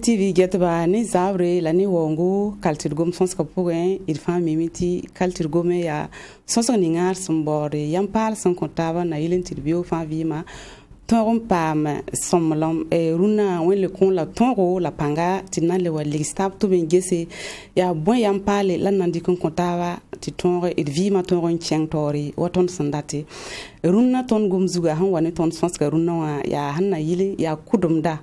TV getba ni zabre la ni wongo kaltirgom sonska pugen irfan mimiti kaltirgome ya sonska ni ngar sombore yampal son kontaba na yilen tirbio fan vima torum pam somlom runa wen le kon la tonro la panga tinan le wal listab to ben gese ya bon yampale la nandi kon kontaba ti tonre et vima tonron cheng tori waton sandati runa ton gumzuga han wani ton sonska runa ya hanna yili ya kudumda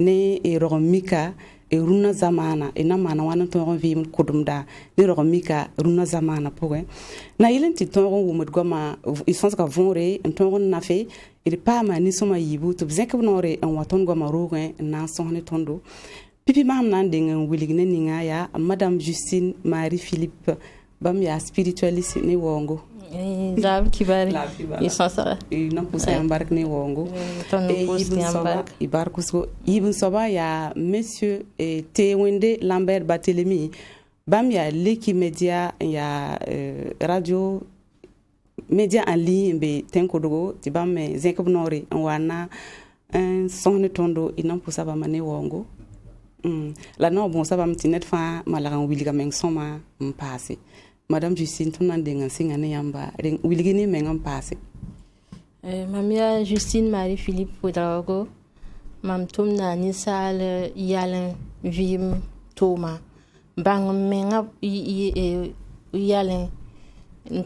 ne rogomika runa zamana ina mana wana tongon vim kudumda ne rogomika runa zamana poge na yilen ti tongon wumud goma isons ka vonre tongon nafe il pa ma ni soma yibu to bzek bonore en waton goma rogen na sonne tondo pipi mam nan dingen wiligne ninga ya madame Justine Marie Philippe bam ya spiritualiste ne wongo Zab kibari isasa na pusa embarque ne wongo ibarkusko ibn soba ya monsieur Tewende Lambert Barthélemy bam ya Leki Media ya radio média en ligne be tenkodogo ti bam zenkab nori wana sonne tondo inam pusa ba mane wongo la no bon sabam tinet fa malagan wiliga meng soma mpase Madame Justine, tu n'as pas singa ne yamba wilgini mengam passe. Mamia Justine Marie Philippe Podrago, mam tum na ni sal yalen vim toma bang menga yalen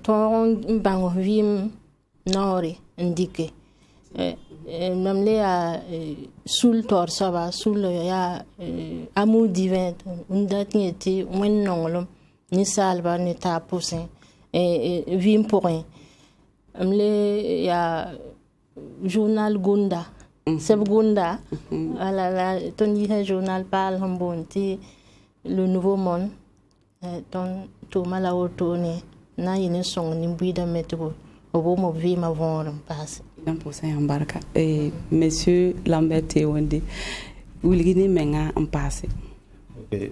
ton bang vim nori ndike mam le a sul tor saba sul ya amour divin undat ti wen nongolom ni salba ni ta poussin vim pourrin amle ya journal Gunda seb Gunda la ton yi journal parle honbonti le nouveau monde ton to mala otoni na yine song ni buida metro obo mo vima von passe dan poussin embarka monsieur Lambert Tewende wulgini menga en passé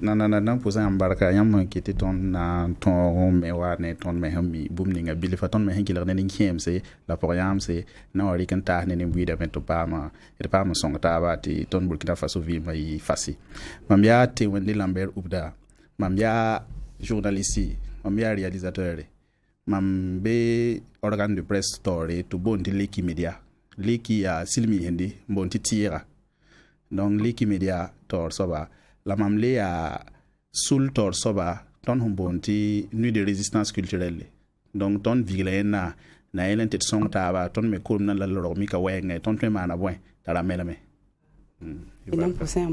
nan posa embarka yam kiti ton na ton me wa ne ton me hammi bumninga bilifa ton me hankila ne nkemse la program se na ori kan ta ne buida men to pama et pama song ta bati ton Burkina Faso vi mai fasi mamia Tewende Lambert ubda mamia journaliste mamia réalisateur mambe organe de presse story to bondi Leki Media Leki ya silmi hindi bonti tira donc Leki Media tor soba la mamle a sul tor soba ton humbonti nuit de résistance culturelle donc ton viglena na elen tet song taba ton me kolna la loro mi ka wenga ton te mana bwen tara melame inam poussin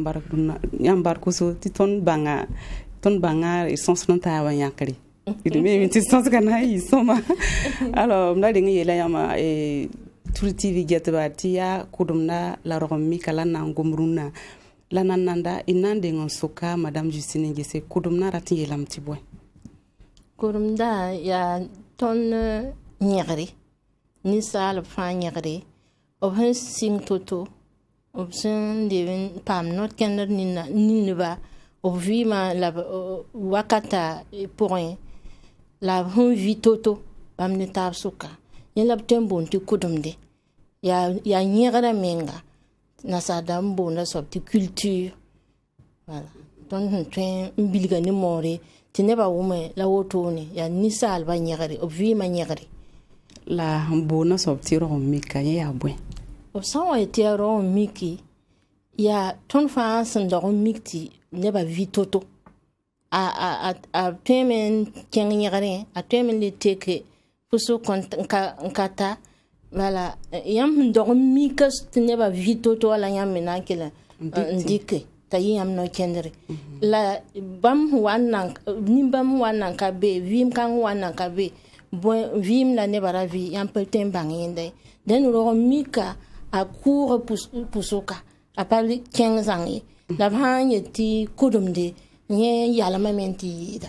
embarque so ti ton banga sens non tawa yakari il me ti sens kana yi soma alors mna de ngela yama True TV getba ti ya kudumna la romi kala na ngumruna la nananda inande ngon soka Madame Justine ngese kudumna rati yelam tibwe kudumda ya ton nyagri ni sal fa nyagri obhen sing toto obsen devin pam not kender ninba obvima la wakata point la hun vi toto bam ne tab soka yelab tembon ti kudumde ya nyagara menga na sadam bona sorti culture voilà donc train bilga ni more ti neba wume la wotoni ya nisal ba nyagari obvi ma nyagari la bona sorti ro mika ya bwe o sawa ti ro miki ya ton fa san do mikti neba vitoto a temen ken nyagari a temen le teke puso kata voilà yam do mikas neba vitoto ala yam menakela ndike tayi yam no kendere la bam wanan ka be vim kan wanan ka be bon vim la neba ravi yam petem bangende den ro mika a cour pusoka a parli 15 ans la vanye ti kudumde nye yala mamenti da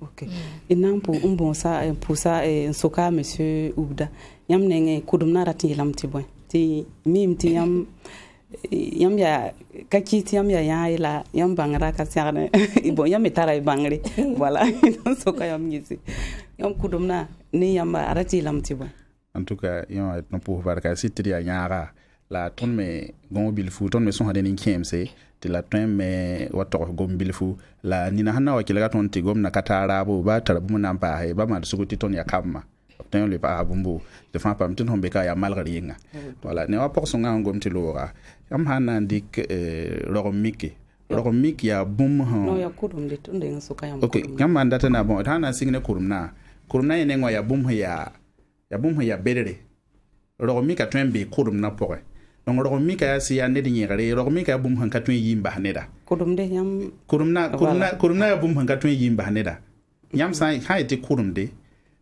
ok inam pour un bon ça pour ça soka monsieur Ubda yam nenge kudumna rati lam ti bon ti mim ti yam ya kaki ti yam ya la yam bangra ka sarne bon yam tara bangri voilà donc so ka yam ngisi yam kudumna ni yam arati lam ti bon en tout cas yon no pour barka sitri ya nyaara la ton me gon bil fu ton me son hade ni KMC ti la ton me wato gom bil fu la ni na hanna wakil ga ton ti gom na katara bo ba tarabu na pa he ba ma su ti ton ya kamma ton le pa bumbu de fa pam tin hombe ka ya malgari nga voilà ne wa por so nga gom ti lora am hanna dik rogomik ya bum ha no ya kudum de tunde nga so ka yam okay yam mandata na bon hana singne kurumna ene ngo ya bum ya bedere rogomika twen be kurumna pore donc rogomika ya si ya ne dinyere rogomika ya bum han ka twen yimba neda kudum de yam kurumna ya bum han ka twen yimba neda yam sai ha ite kurumde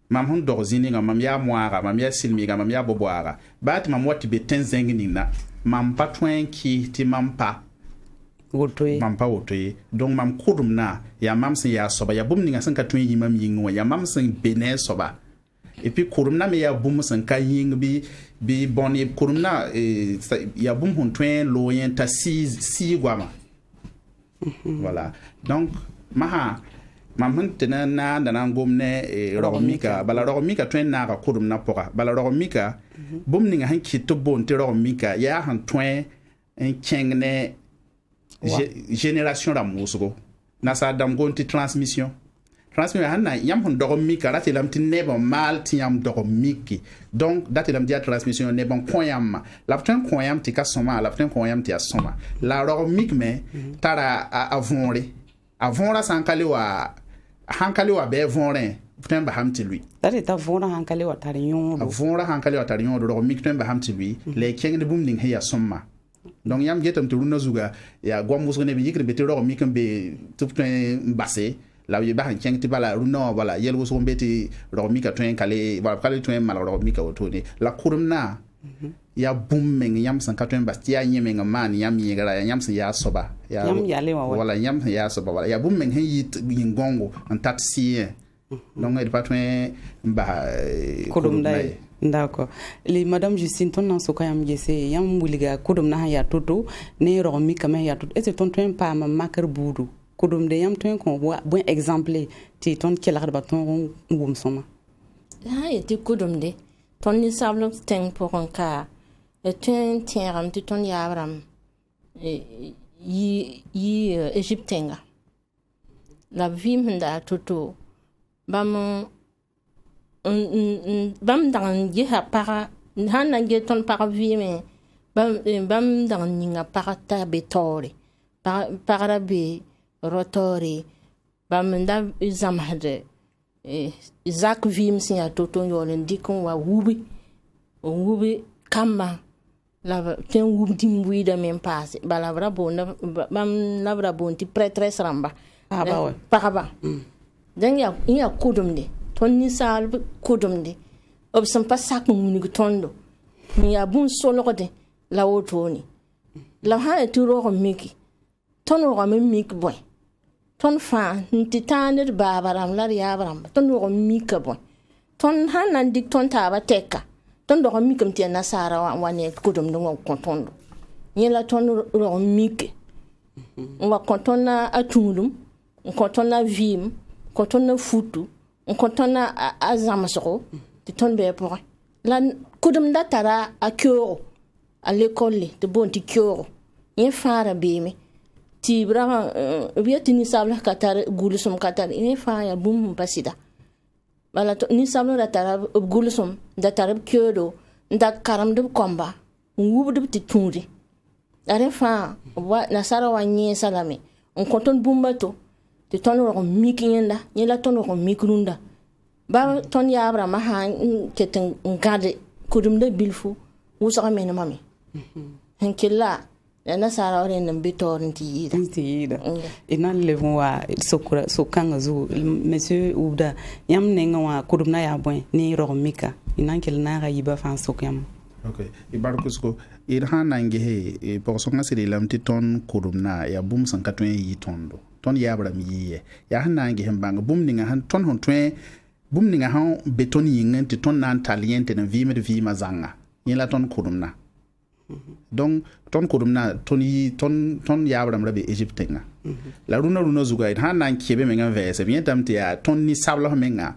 mam hon dogzini nga mam ya moara mam ya silmi nga mam ya boboara bat mam wati be tenzengi na mam pa twen ki ti mam pa wotoye donc mam kurum na ya mam sin ya soba ya bum ninga san ka twen yimam yingo ya mam sin bene soba et puis kurum na me ya bum san ka ying bi bon e kurum na ya bum hon twen loyen ta si gwama voilà donc mam hun tena na dana gomne rogomika bala rogomika twen na ka kurum na poka bala rogomika bum ninga han kito bon te rogomika ya han twen en kengne génération la musgo na sa dam gonti transmission hanna yam hon rogomika rati lam tin nebo mal ti yam rogomiki donc dati lam dia transmission ne bon koyam la twen koyam ti ka soma la twen koyam ti asoma la rogomik me tara avonra sankale wa hankali wa be vonre putain ba hamti lui dati ta vonra hankali wa tarion do mikten ba hamti lui le kengde bum ning heya somma donc yam getam to runa zuga ya gwam ne be yikre be te ro mikam be putain basse la ye ba han kengti bala runa bala yel wuso mbeti ro mika tuen kale bala kale tuen mal ro mika otoni la kurumna ya bum meng yam san katuen bastia nyemeng man yam yegara yam san ya soba ya yam yale wa wala yam ya soba wala ya bum meng hen yit ngongo en taxi donc il pas tuen ba kudum dai d'accord li madame Justine ton nan so kayam gese yam wuliga kudum na ya toto ne ro mika me ya toto et ton tuen pa ma makar budu kudum de yam tuen ko bon exemple ti ton kelar ba ton ngum soma ha yeti kudum de ton ni sablo teng pour un cas et ten tiram ti ton yabram yi Egyptenga la vim nda toto bam dan ye ha para hanna ge ton para vime bam dan ninga para ta betori para be rotori bam nda zamhade Isaac vim sin ya toto yolen dikon wa wubi kamba la ten wubdi mbuida men passe bala brabo na bam la brabo ti prêtresse ramba paraba dan ya kudum de ton ni sal kudum de obsan pas sak mu ni tondo mi ya bun solo de la wotoni la ha tu ro miki ton ro miki boy ton fa nti taner babaram la yabaram ton ro mika boy ton hanan dik ton taba teka ton do mikam ti na sara wane kudum do kontondo yela ton ro mike wa kontona atundum kontona vim kontona futu kontona azamasoro ti ton be pour la kudum datara a kyoro à l'école de bon ti kyoro yen fara beme ti brava vieti ni sabla katar gulusum katar yen fa ya bum pasida bala ni sabla datara gulusum datara kyoro nda karam de komba ngubu ti tundi are fa wa nasara wa nyi salame on konton bumbato ti ton ro mikinda yela ton ro mikrunda ba ton ya abrama ha keten ngade kudum de bilfu wusa men mami henkilla na sara ore nan bitor ntiyida ina levon wa sokura sokanga zu monsieur ubda yam nenga wa kudum na ya boy ni ro mika ina kel na ga yiba fan sokyam okay ibarkusko irhan nange he pour songa siri lamti ton kudum na ya bum san katwen yi tondo ton ya abram yi ya han nange hem banga bum ninga han ton hon twen bum ninga han beton yingen ti ton nan taliente na vime de vima zanga yela ton kudum na donc ton kodumna ton yabram rabe Egypte nga la runa zuga han nan kebe menga vese bien tamte ya ton ni sabla menga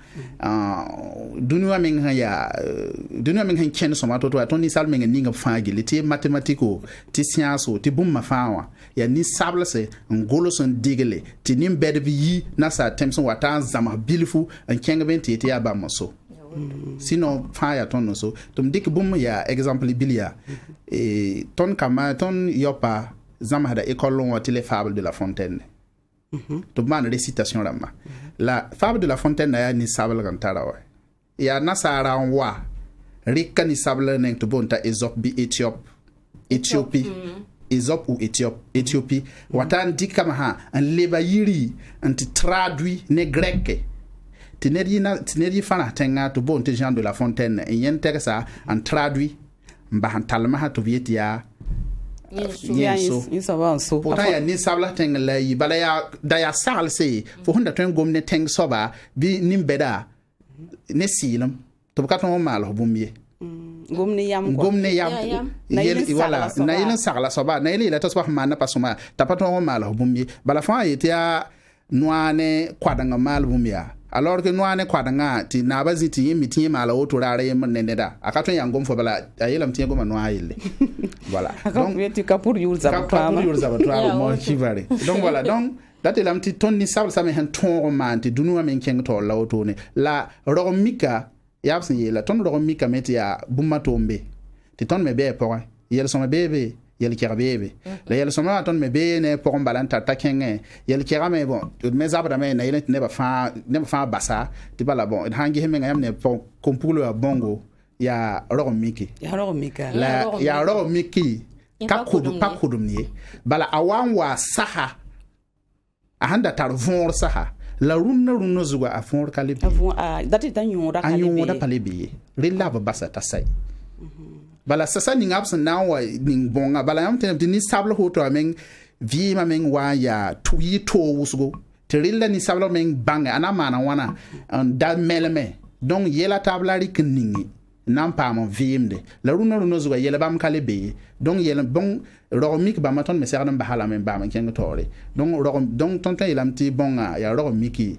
dunwa menga ya dunwa menga ken so mato to ton ni sabla menga ninga fagi ti mathematico ti science ti bumma fawa ya ni sabla se ngolo son digele ti nim bedbi yi na sa temson wata zama bilifu an kenga ben ti ya ba maso sinon faya ton so tum dik bum ya exemple bilia ton kama ton yopa zama hada école on les fables de La Fontaine to man récitation rama la fable de La Fontaine ya ni sable kantara wa ya nasara wa rika ni sable nen to bonta Ésope bi Éthiopie Ésope ou Éthiopie watan dikama ha an leba yiri anti traduit ne grec tineri fana tenga to bonte Jean de La Fontaine en yente ça en traduit mba han talma ha to vietia so pourtant ya ni sabla tenga la yi bala ya da ya sal se fo honda ten gomne teng soba bi nimbeda ne silam to ka ton mal bumye gomne yam yel wala na yelen sagla soba na yele la to soba manna pasuma tapaton mal bumye bala fa yetia noane kwadanga mal bumya alors que noane kwadanga ti na baziti yimi ti mala oto rare yem neneda akaton yangom fo bala ayelam ti ngoma no ayele voilà donc tu kapur yurza ba mo chivare donc voilà donc datelam ti tonni sabl same hen ton man ti dunu men keng to la oto ne la romika yabsin yela ton romika metia bumma tombe ti ton me be po yel so me bebe yel kirabebe la yel soma ton me be ne pour balanta takenge yel kirame bon me zabra me na yel ne ba fa basa ti bala bon hangi heme ngam ne pour kompulo ya bongo ya romiki la ya romiki ka kudum ni bala awan wa saha ahanda tar von saha la runna zuga a fon kalibi dati tan yora kalibi rilla ba basa tasai bala sasa ning absen na wa ning bonga bala yam te ni sabla hoto amen vi ma men wa ya tuyi to wusgo te rilla ni sabla men banga ana mana wana da meleme donc yela tablari kningi nan pa mon vimde la runa zuga yela bam kale be donc yela bon romik ba maton me serna ba hala men ba man kenga tore donc tonta yelam ti bonga ya romiki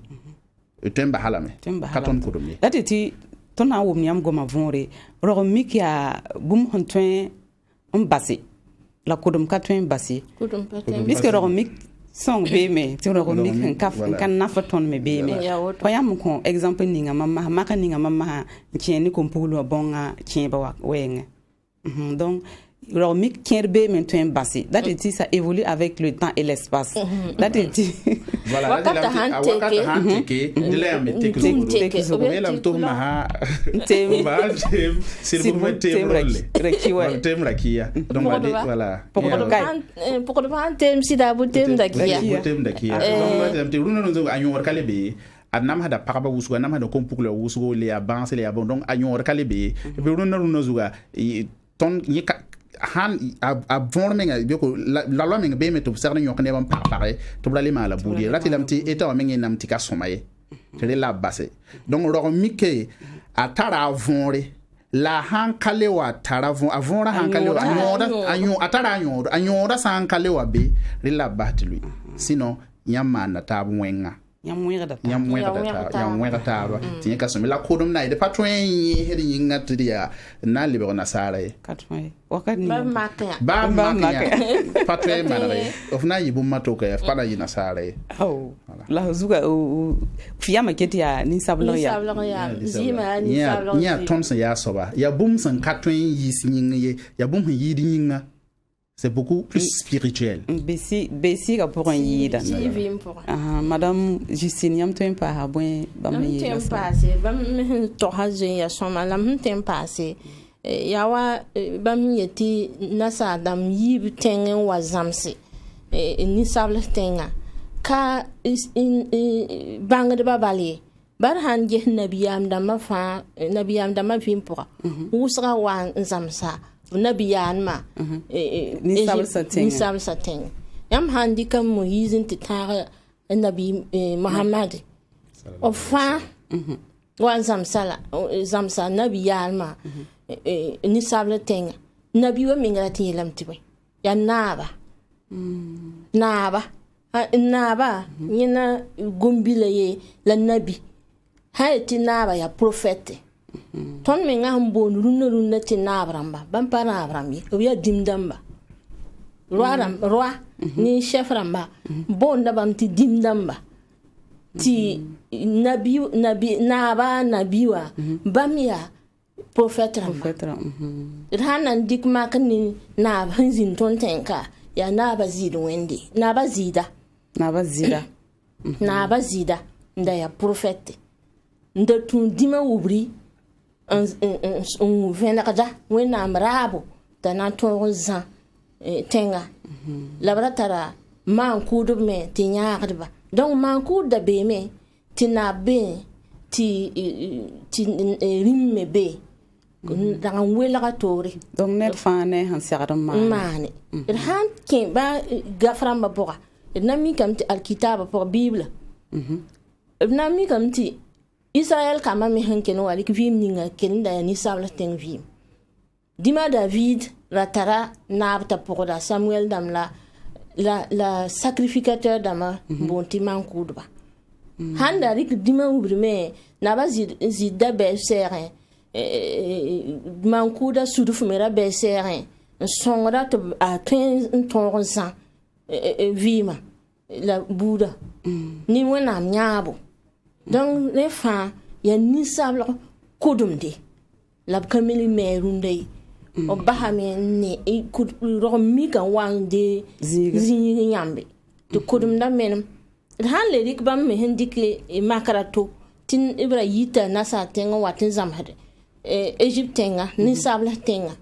temba hala me katon ko dum dati ti ton na wom niam goma vonre romik ya bum hontwen basi la kodum katwen basi biske romik song be me ti romik kan nafaton me be me payam ko exemple ninga mama maka ninga mama tieni ko pulu bonga tiemba wenga donc romik kerbe maintenant basi that it is ça évolue avec le temps et l'espace that it voilà wakata hanteke dile me teke so bela mtoma ha temba c'est pour mettre tem rakia donc voilà pourquoi pas tem sida bu tem dakia donc te runa no anyor kalebe adnam hada paraba wusuga nam hada kompukle wusugo le abanse le abon donc anyor kalebe be runa zuga ton yika han a von menga biko la lo menga be meto serna yok ne bam pare to blali mala budi lati lamti eta menga namti ka somaye te la basse donc ro mike atara vonre la han kalewa tara von avon han kalewa anyo atara anyo san kalewa be la batti lui sinon nyama na tabu wenga nyamwera ta tinya ka somi la kodum na de patron hedi yinga tidia na libe na sare katwe wakati ba makya patron manare ofna yibu matoka ya fana yina sare la zuga fiyama keti ya ni sablo ya zima ni sablo ya Thompson ya soba ya bum san katwen yisi yinga ya bum yidi yinga. C'est beaucoup plus spirituel. Bessi pour un yida. Madame Justine, yam tem pa ha bwen ba me yida. Tem passé, ba me to ha jen ya soma lam tem passé. Ya wa ba me yeti nasa dam yi tengen wa zamse. Ni sable tenga. Ka bang de babali. Bar han je nabiyam dama vim pour. Usra wa zamsa. Nabiyan ma ni sabl sateng yam handi kam Moïse titara nabi Muhammad ofa wa zamsa nabiyan ma ni sabl teng nabi wa mingra ti lam ti boy ya naba naba nyina gumbile ye la nabi ha ti naba ya prophète ton me nga mbon runna ti nabramba bam pa nabrambi o ya dimdamba roi ni chef ramba bon da bam ti dimdamba ti nabiwa bam ya prophète ramba hanan dik mak ni nab hanzin ton tenka ya naba zid wende naba zida nda ya prophète nda tun dima wubri un venakada wena amrabo da na ton zan tenga labratara man kudu me ti nyaakdba donc man kudu da be me ti na be ti rimme be da wela ka tori donc net fane han sagdam mane han ke ba gafram ba boka na mi kam ti alkitaba pour bible na mi kam ti Israël kama mi hanken wali ki vim ninga kenda ni sabla ten vim dima David ratara nabta pour da Samuel damla la sacrificateur dama bonti mankudba handa rik dima ubrime naba zida be serre mankuda suduf mera be serre songra to a 15 tonzan vima la buda ni wona nyabo donc les femmes ya ni sabla kodumde la kameli merunde o bahame ni ku ro mi kan wande zi nyambe to kodum da menum han le dik bam me hendike makarato tin ibra yita nasa tenga watin zamhade egyptenga ni sabla tenga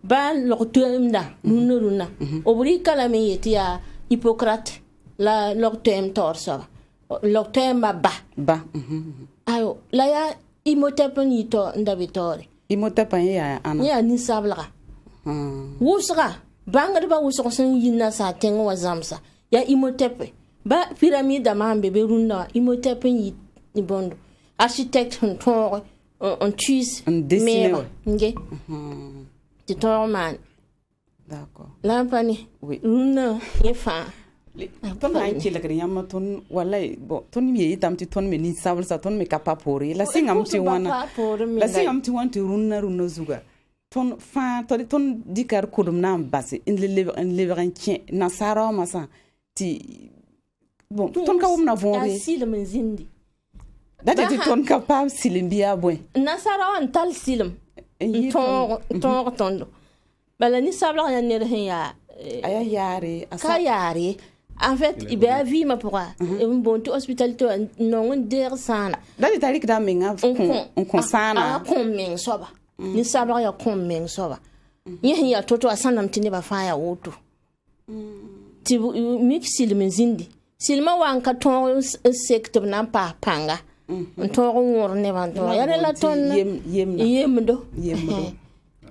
ba loktemda nunuruna obri kala me yetia Hippocrate la loktem torso loktem ba ayo la ya imotepen yito ndabitore imotepen ya ana ya ni sabla wusra bangar ba wusra san yinna sa tenga wazamsa ya imotepe ba pyramide mambe be runda imotepen yi ni bondo architecte on tuise dessiner nge ti torman d'accord lampani runda yefa ton ay ci la yam ton wallahi bo ton mi yitam ti ton me ni sabul sa ton me kapapori la singam ti wana la singam ti wanti runna zuga ton fa ton dikar kudum nam basi in le tien na sara ma sa ti bon ton ka wona vonre silim zindi date ti ton kapab silim biya boy na sara wan tal silim ton tondo bala ni sabla ya ne ya aya yare ka yare en fait il y a vie ma pourra un bon hospitalité non der sana dali tarik da menga on konsana men soba ni sabla ya men soba yin ya toto asanam tini ba fa ya woto ti mixil men zindi silma wan ka ton secteur nan pa panga ton ngor ne ban to ya la ton yemdo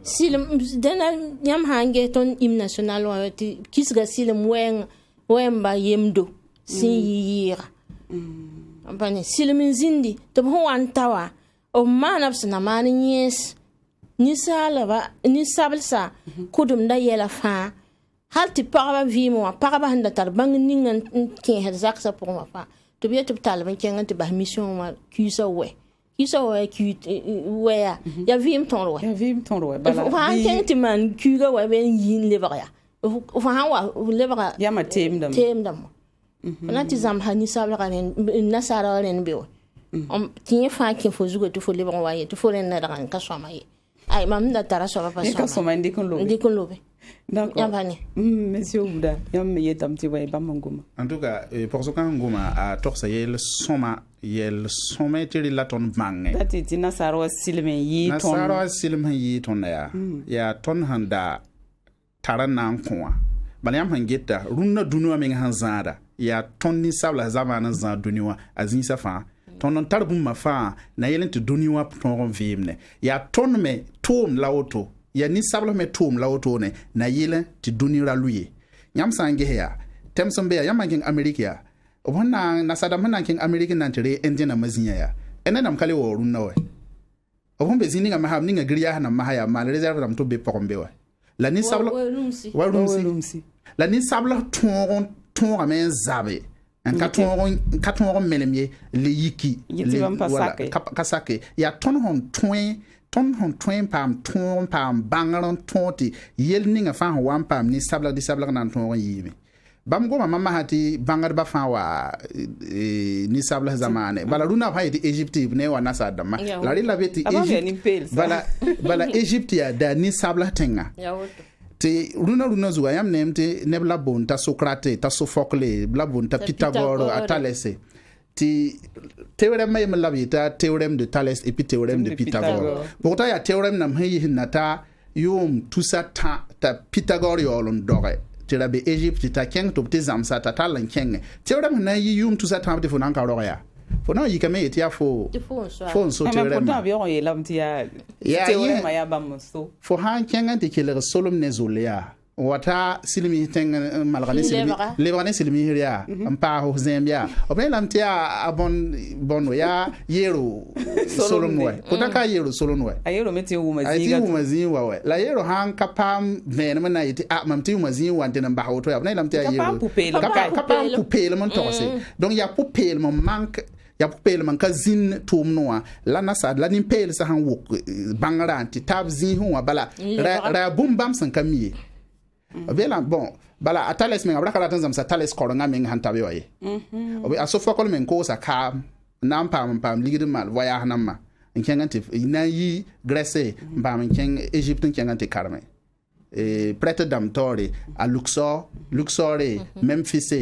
silim dana nyam hange ton hymne national wa ti kisga silim wemba yemdo sin yira ampani silim zindi to ho antawa o manafs na mani yes ni sabalsa kudum da yela fa halti paraba vimo paraba handa tar bang ningan ken had zaksa pour ma fa to biya to talban ken anti ba mission ma kisa we ya vim ton roe bala fa ken ti man kuga we ben yin lebaya fa hawa lebaya ya ma temdam na ti zam hani sabla kan nasara ren bewo tin fa ken fo zugo to fo lebaya wa ye to fo ren na kan ka so ma ye ay mam da tara so pa so ka so ma ndikon lobe d'accord monsieur Ouda yam yetam ti way bamanguma en tout cas pour ce kan nguma a torsa yel soma tiri la ton mangne dati ti nasaro silmen yi ton ya ton handa tarana nkoa balyam hangeta runna dunwa men hanzada ya ton ni sabla zamana za dunwa azin safa ton non tarbum mafa na yelen to dunwa ton vimne ya ton me tom laoto ya ni sabla me tom laoto ne na yelen ti dunira luye nyam sange ya temsombe ya yamangin america obonna na sadam hanan king american nan tire endina mazinya ya enanam kale worun nawe obon be zininga maham ninga griya hanan mahaya mal reserve dam to be pombe wa la ni sabla wa rumsi la ni sabla ton men zabe en ka ton melemye le yiki le wala kasake ya ton hon pam bangaron tonti yel ninga fa wan pam ni sabla nan ton yimi bam goma mama hati bangar ba fa wa ni sabla zamane bala runa fa yiti Egypte ne wa nasa dama la ri la beti Egypte bala Egypte ya da ni sabla tenga te runa zuwa yam nemte nebla bon ta Socrate ta Sophocles bla bon ta Pythagore a Thalès ti théorème may labita théorème de Thalès et puis théorème de Pythagore pourtant ya théorème nam hayi hinata yum tout ça ta Pythagore yolon dore ti rabe Egypte ta keng to ti zamsa ta talan keng théorème na yi yum tout ça ta te fonan ka roya fonan yi kame yeti afo fon so théorème pourtant bi on yi lamti ya théorème ya bamso fo han keng anti kele solom ne zolia wata silmi teng malgani silmi lebani silmi hiria ampa ho zambia obelam tia abon ya yero solonwe kutaka yero solonwe ayero meti umazi wa la yero han kapam venema na yiti mamti umazi wante na bahoto ya lam tia yero kapam pupele mon tose donc ya pupele mon manque ya pupele man ka zin tum noa la nasad la nim pele sa han wok bangaranti tab zin huwa bala ra bum bam san kamie Bela bon bala Thalès men abra kala tan zamsa Thalès koronga men hantabe waye obi asofokol men ko sa ka nam pam ligide mal voya hanama nkengante ina yi Grèce mbam nkeng Egypte nkengante karme prêtre dam tori a Luxor Memphis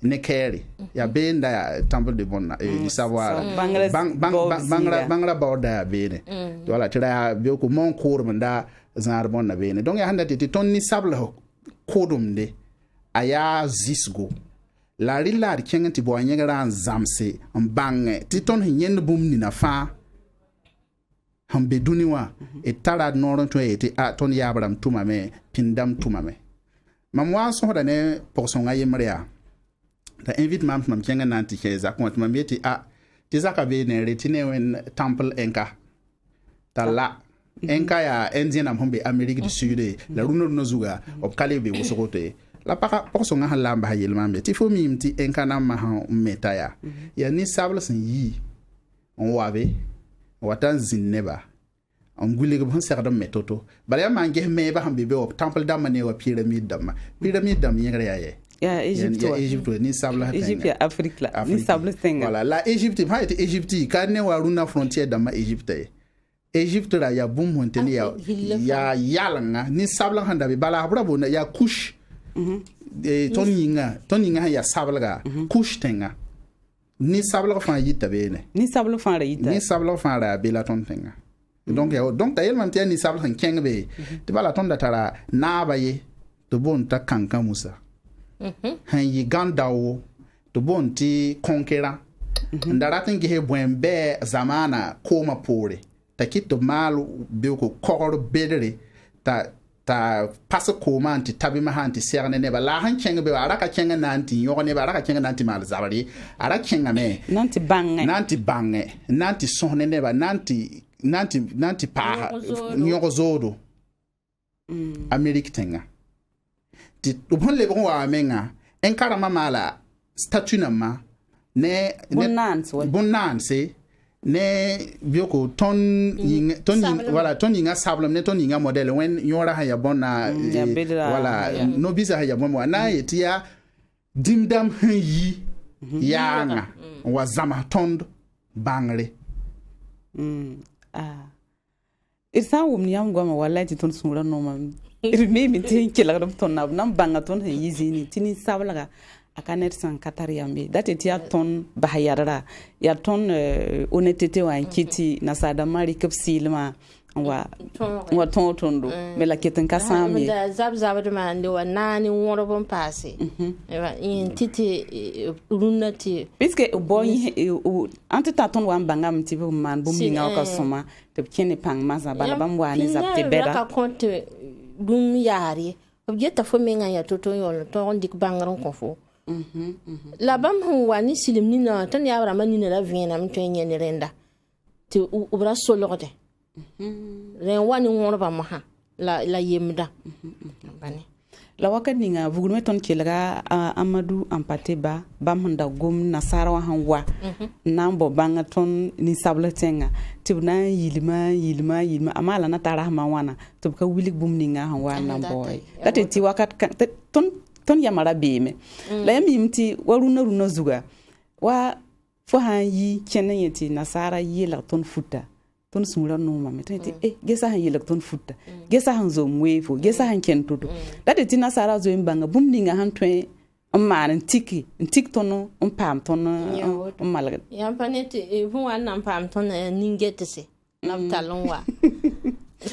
Nekeri ya benda temple de Bonna du savoir Bangla borda bene wala tira be ko mon cour manda zar Bonna bene donc ya handa ti ton ni sable kodum de aya zisgo la rila kenga ti bo nyegran zamse mbange ti ton hinyen bum ni na fa hambe duniwa e tara noron to eti a ton yabram tumame pindam tumame mamwa so da ne porson ayemria da invite mam kenga nanti keza kont mameti a ti zaka be ne retine wen temple enka tala enka ya Indien am hombe Amérique du Sud la runo no zuga op kalebe wosogote la para porso nga lamba ha yelma me ti fo mi mti enka na ma ha meta ya ni sable sin yi on wabe watan zinneba on gule go ser da metoto bala ya mangi me ba hambe be op temple dam ne wa pyramide dam yengre ya Egypte ni sable ha Egypte ya Afrique la ni sable tenga voilà la Egypte ha ete Egypte ka ne wa runa frontière dam Egypte Egypte la ya bum honteni ya yalanga ni sabla handa be bala brabo na ya kush toninga ya sabla kush tenga ni sabla fa yita bene ni sabla fa ra be la ton tenga donc tayel man tiani sabla han kengbe te bala ton da tara na baye to bon ta kanka musa han yi gandawo to bon ti konkera ndaratin ge bwembe zamana koma pore ta kito malu beko kogor bedere ta passe koma anti tabi ma hanti serne ne ba la han kenga be ara ka kenga nanti yo ne ba ara ka kenga nanti mal zabari ara kenga me nanti bange nanti sonne ne ba nanti pa nyogo zodo Amerique tenga ti ubon le bon wa menga en karama mala statut na ma ne bonanse ne bioko ton yinga sablem ne ton yinga model wen yora ha ya bona wala no bisa ha ya bona na etia dimdam yi yanga wa zama tond bangre irsa wum ni am goma wallahi ton sura no ma irme mi tin kila ton na nam banga ton yi zini tini sablaga akanet san katariambe date ya ton bahayarara ya ton honnêteté wa kiti na sada mari kapsilma wa ton me la keten kasami da zab de mande wa nani woro bon passé in titi runati puisque boy ante taton wa bangam ti man bum ninga ka soma te kene pang maza bala bam wani zapte beda ka konte bum yari objeta fo menga ya toto yol to ndik bangaron ko fo la bam hu wani silim ni na tan ya rama ni na la viena mto nyen renda ti ubra solorde ren wani ngor ba maha la yemda bani la wakat ninga vugulme ton kelga Amadou Ampateba bamhanda gom nasara wa hanwa nambo banga ton ni sabletenga tibna yilma amala na tara ma wana tubka wilik bum ninga hanwa nambo date ti wakat ton yamara beme la yamimti waruna zuga wa fo han yi kenen yeti nasara yela ton futa ton sumura no mame ton yeti gesa han yela ton futa gesa han zo mwefo gesa han ken tutu date ti nasara zo mbanga bum ninga han twen man tik tono pam tono malga yampanete fu wan pam tono ningetese nam talonwa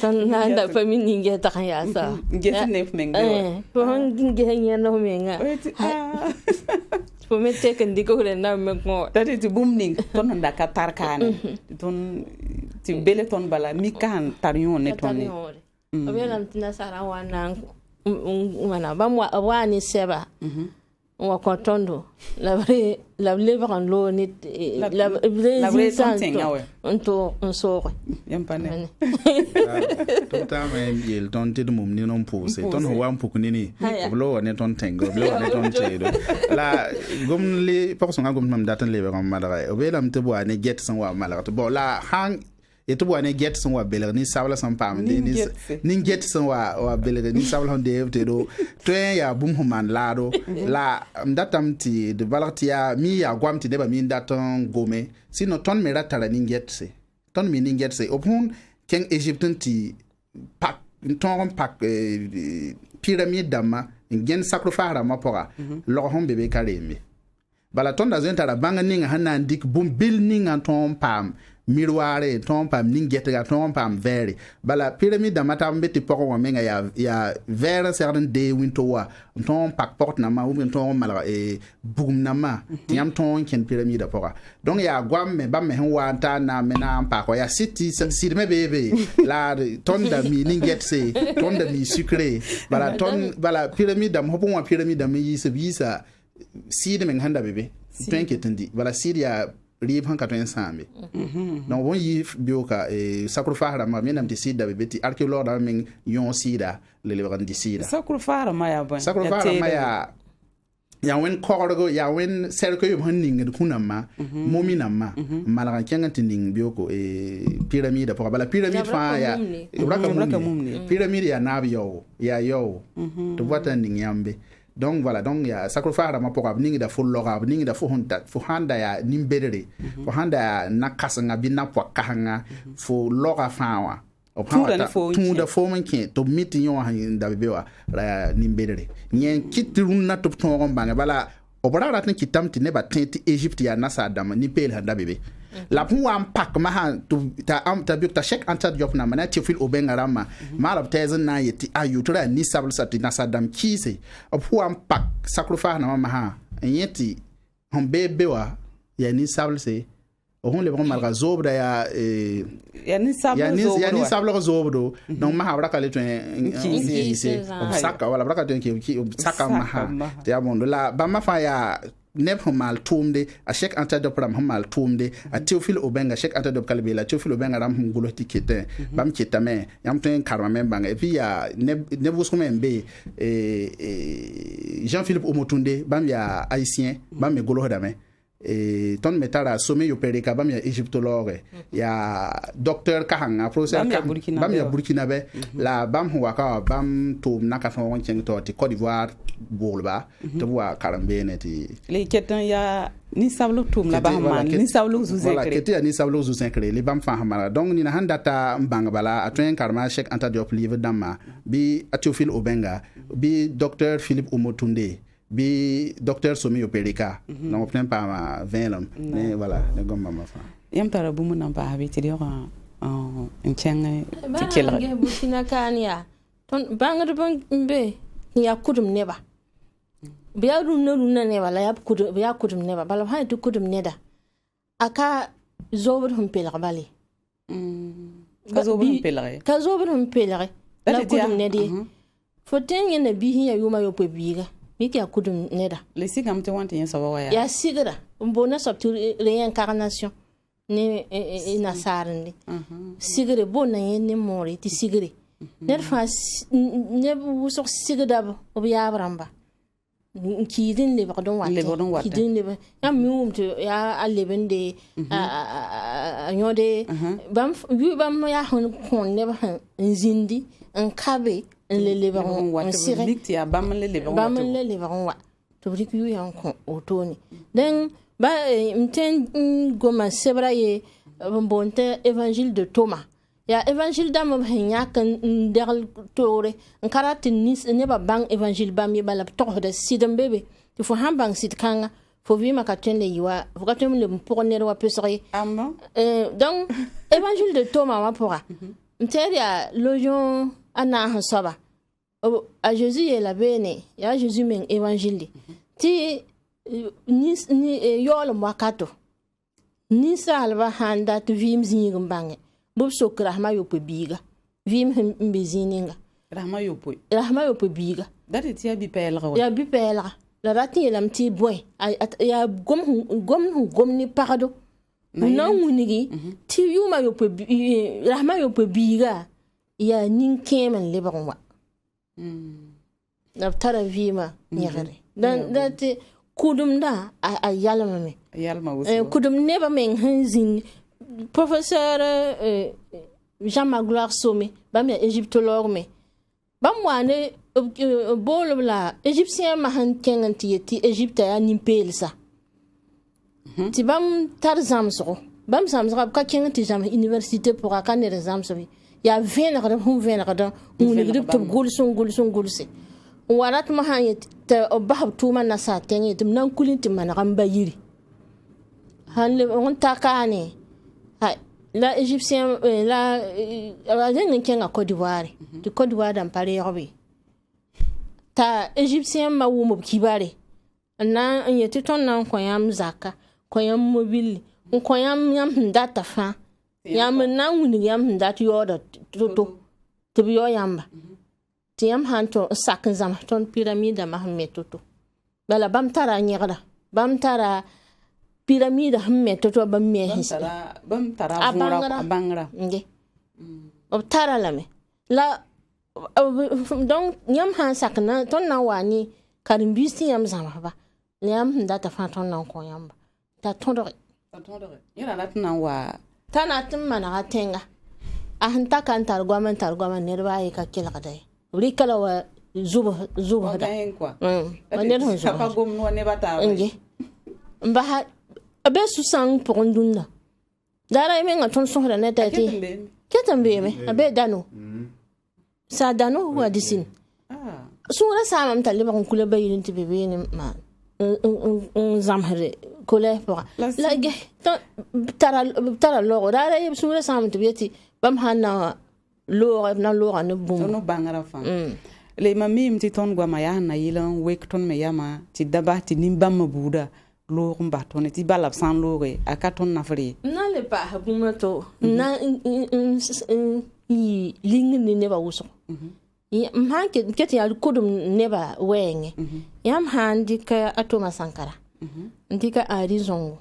ton nanda fami ningeta kan ya sa gesa nef menga fo han ningenya no menga fo mete kan diko le na me ko date ti bum ning ton nda ka tarkane ton ti bele ton bala mi kan tarion ne ton obelam tinasara wana wana ba mo wani seba wa kontondo la levre en l'eau ni la vraie onto on sort yampane ton tama yel ton te mum ni non pose ton ho wan pukuni ni blo ne ton tengo blo ne ton chedo la gom le person gom mam datan levre en madara o belam te bo ne get san wa malaka to bo la hang et to boane get son wa beler ni sabla san pam ni get son wa beler ni sabla hande te do to ya bum human lado la ndatam ti de balartia mi ya gwamti de ba mi ndaton gome sino ton me ratala ni get se ton mi ni get se opun ken egyptian ti pak ton pak pyramide dama ngen sacrifice ma pora lo hon bebe kareme bala ton da zenta banga ninga hanan dik bum bil ninga ton pam mirware ton pam ningetga ton pam vere bala pyramide da mata mbeti poko wa menga ya vere certain day winto wa ton pak port na ma ou ton mala bugum na ma tiam ton ken pyramide poko donc ya gwam me ba me wa ta na me na pa ko ya city me bebe la ton da mi ningetse ton da mi sucré bala ton bala pyramide da mo pon wa pyramide da mi yisa visa sidi men handa bebe ton ketendi bala sidi ya rib han katon sambe donc bon yi bioka sacrifice ma menam ti sida be beti archéologue da men yon sida le leban di sida sacrifice ma ya bon sacrifice ma ya wen korgo ya wen serko yum han ning kunama momina ma malaga kenganti ning bioko pyramide pour bala pyramide fa ya raka mumni pyramide ya nabio ya yo to wata ning yambe donc voilà donc ya sacrifice ma pour abningi da fo loga abningi da fo honta fo handa ya nimbedere fo handa nakasanga binna po kahanga fo loga fawa o pawata tunda fo manke to miti yo han da bewa la nimbedere nyen kitrunna to tongon banga bala o bara tan kitamti ne ba tenti Egypte ya nasa dama ni pel handa bebe la pu am pak ma han to ta biok ta check anta diop na mana ti fil obenga rama malab tezen na yeti ayutra ni sabl sati nasa dam kise o pu am pak sacrifice na ma ha yeti hon bebe wa ya ni sabl se o hon le bon malga zobra ya ni sabl zobdo donc ma ha braka le tuen kise o saka wala braka tuen ki saka ma ha te abondo la ba ma fa ya neb mal tumde a chek anta de pram mal tumde a teofil obenga chek anta de kalbela teofil obenga ram ngulo tikete bam kitame yam ten karma membanga et puis ya neb wusko membe Jean-Philippe Omotunde bam ya haïtien bam me golo dame ton metara sommet yo pereka bam ya égyptologue ya docteur Kahanga professeur bam ya burkinabe la bam waka bam to naka fon ken to ti Côte d'Ivoire bolba to wa karambe neti les ketan ya ni sablo tum la ba man ni sablo zu zekre voilà ketia ni sablo zu zekre les bam fa hamara donc ni na handata mbanga bala atwen karma Cheikh Anta Diop livre dama bi Atiofil Obenga bi docteur Philippe Omotunde bi docteur Somi Operika non plein pas 20 l'homme mais voilà le gomme ma fa yam tara bu mun ba habiti de en chenge tikela nge bukina kania ton bangar be ya kudum neba biya runna neba la ya kudum neba bala ha tu kudum neda aka zobur hum pelare bale ka zobur hum pelare la kudum nedi foten yene bi ya yuma yo pe biga miki ya kudum neda le sigam te wante yen sawa ya sigra mbona sabtu réincarnation ni nasarandi sigre bona yen ni mori ti sigre nerfa ne bu so sigda bu ya bramba ki din le ba don wata ki din le ya mi to ya aleben de anyode bam ya hon ne ba nzindi en kabe le ba on sire dikti bam le ba wa to rik yu yan ko otoni den ba mten goma sebra ye bonte évangile de Thomas ya évangile dam hanya kan ndal tore nkarati nis ne ba bang évangile bam ye bala to de sidam bebe to fo han bang sid kanga fo vi makaten le yiwa fo katem le pour ne wa pesere donc évangile de Thomas wa pora mter ya lojon ana hasaba a Jésus est la bene ya Jésus men évangile ti ni yol mwakato ni salva handa tu vim zingum bange bob sokra ma yo biga vim mbezininga rahma yo biga dati ti abi pelra ya bi pelra la rati lam ti boy ya gom ni parado na ngunigi ti yuma yo rahma yo biga ya nin kemen lebanwa na tara vima nyare dan dati kudum da a yalma me kudum neba men hanzin professeur Jean Magloire Somé ba me égyptologue me ba mwane bolo la égyptien ma han kenganti ti Égypte ya nimpelsa ti bam tar zamso bam zamso ka kenganti jam université pour ka ne zamso ya venre da mun grip to gulse warat ma han ta obahab tuma na sa tenye tum nan kulinti man gamba yiri han le on takane ha la égyptien la jeng kenga Côte d'Ivoire de Côte d'Ivoire dan pare yobe ta égyptien ma wumo kibare na yete ton nan koyam zaka koyam mobile koyam yam data fa yam nan wuni yam data yoda to biyo yamba tiam hanto sak zam ton pyramide ma metoto bala bam tara nyagda bam tara pyramide metoto bam me bam tara bangra nge ob tara lame la donc nyam han sak na ton na wani karim bisti yam zam ba yam data fa ton na ko yamba ta tondore yara latna wa tanatin mana tenga a hanta kan targwaman ne ba yi ka kila kadai rikala wa zuba da wanda ne zuba ka gomno ne bata nge mba ha abe su sang pour ndunda dara me ngaton so da ne tati ketambe me abe dano sa dano wa disin sura samam taliba kun kula bayin ti bebe ne ma zamhare kula pour la ge tara lo dara yeb sura samam tibeti bam hana lo na lo ne bum no bangara fa le mamim ti ton gwa maya na yilan wek ton me yama ti daba ti nimbam buda lo mba ton ti balab san lo re akaton na fri na le pa habumato na i ling ni ne ba wuso ma ke ya kodum ne ba wenge yam handi ka atoma sankara ndika arizon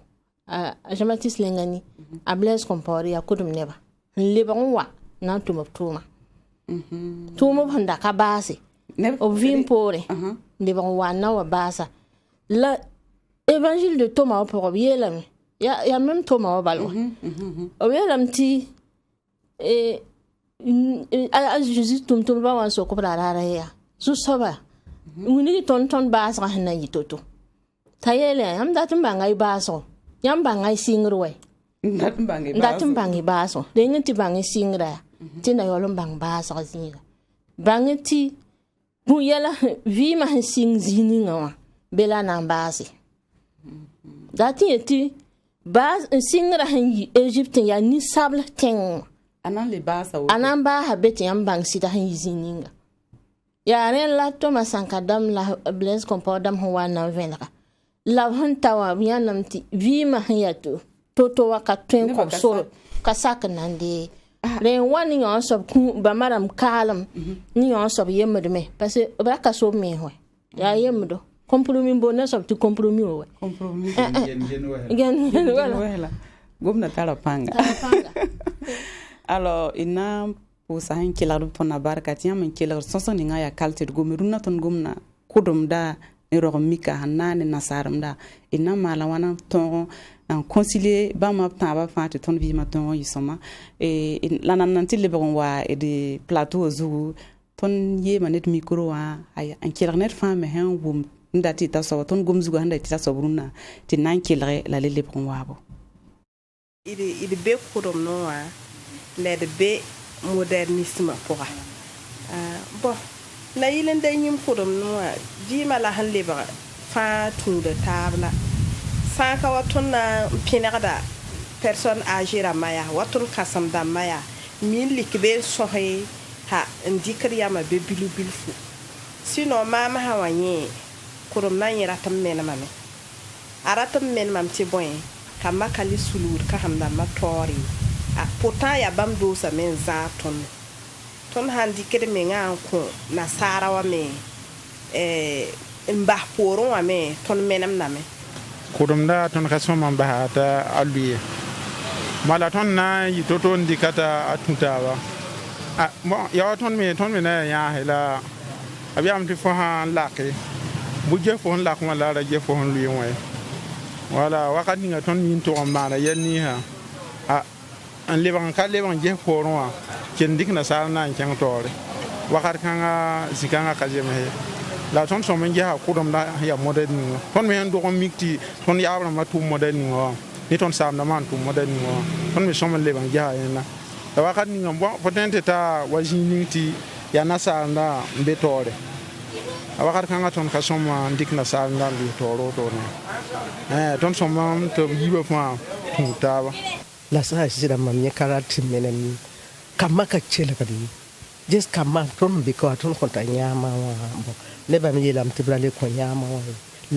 a jamatis lengani a blaise compori ya kodum ne ba le ba wa na tuma handa ka base o vim pore le ba wa na wa basa la évangile de Thomas pour yelam ya même Thomas wa balwa o yelam ti a Jésus tum ba wan so ko rara ya su soba nguni ton basa hana yitoto tayele am datum ba ngai baso yam ba ngai singruwe datum bangi baso de ngati bangi singra ti na yolom bang baso zinga bangi ti bu yala vi ma sing zininga wa bela na basi dati eti bas singra han Egypte ya ni sable ten anan le basa anan ba habeti yam bang sita han zininga ya ren la to masankadam la blaise compordam ho wa na venra la hantawa yanam ti vi ma yato toto waka twen ko solo kasak nande le wani on sob ku ba maram kalam ni on sob yemde me parce que ba ka so me ho ya yemdo compromis bona sob tu compromis o gen wala gomna tala panga alors ina ko sa hin kilar ton na barka ti yam kilar sonson ni ngaya kaltir gom runa ton gomna kudum da ni ro mika hanane nasaram da inna mala wana ton en concilier ba ma ta ba fa ton vi ma ton yisoma e la nan til le bon wa e de plateau zu ton ye manet micro wa ay en kilar net fa me hen wum ndati ta so ton gom zu handa ti ta so bruna ti nan kilare la le bon wa bo il be kudum no wa le de be modernisme pour bon la yilen day ñim kudum no di mala han lebra fa tout de table fa ka watuna pinada personne âgée ra maya watun kasam da maya min likbe sohe ha ndikri ya ma be bilu bilfu sinon mama ha wanye kudum na yira tam mena mame aratam men mam ti boy kama kali sulur ka hamda ma tori pourtant ya bam do sa men za ton handi kede me nga ko na sara wa me mba poron wa me ton menam na me kudum da ton kaso man ba ta albiye mala ton na yitoto ndikata atutawa bon ya ton me na ya hela abiam ti fo han lakri bu je fo han lak wala ra je fo han luy way wala wakati nga ton min to mala yenni ha an leban ka leban je foron wa ken dik na sar na kan tore wakar kanga zikanga ka je me la ton so men je ha kudum da ya modern ni ton me ndo ko mikti ton ya abra ma tu modern ni wa ni ton sam na man tu modern ni wa ton me so men leban je ha na da wakati nga bon potente ta wajini ti ya na sar na mbe tore wakar kanga ton ka so ma dik na sar na bi toro to ne ton so man to yiba fa tu ta ba la sa sira mam nye karati menen kama ka chela kadi just kama ton be ko ton ko ta nyama wa bo le ba mi lam tibrale ko nyama wa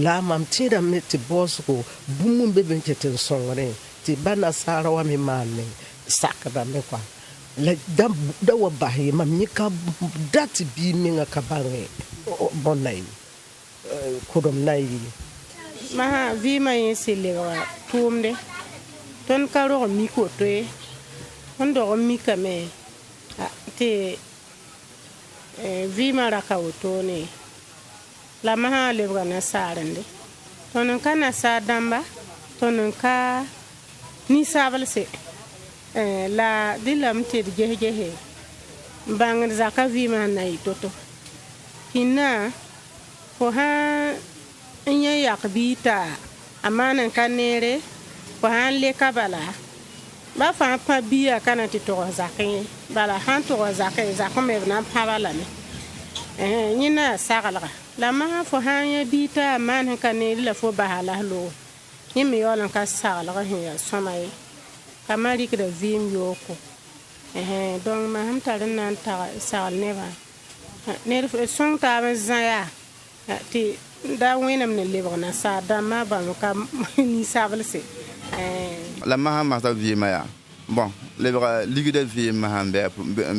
la mam tira me ti boss ko bumum be ben teten songre ti bana sara wa mi manne sakada me kwa la da wa bahi mam nye ka dati bi mi nga ka bange bon nay ko dom nay ma vi ma yesile wa tumde ton karo mi ko to on do mi kame te vi mara ka to ne la ma le bana sarande ton kana sa damba ton ka ni sabal se la dilam te jehe bang zaka vi ma nay toto kina ko ha nya yakbita amana kanere ko han le kabala ba fa pa biya kana ti to zakin bala han to zakin zakome na pa bala ne nyina sagala la ma fo han ya bita man kan ne la fo ba hala lo nyimi yolan ka sagala ya somay kamari kida vim yoko donc ma ham tarin nan ta sagal ne ba ne son ta ban zaya ti da wenam ne lebona sa da ma ba ka ni sabalse la mahama sa vie maya bon le ligue vie mahambe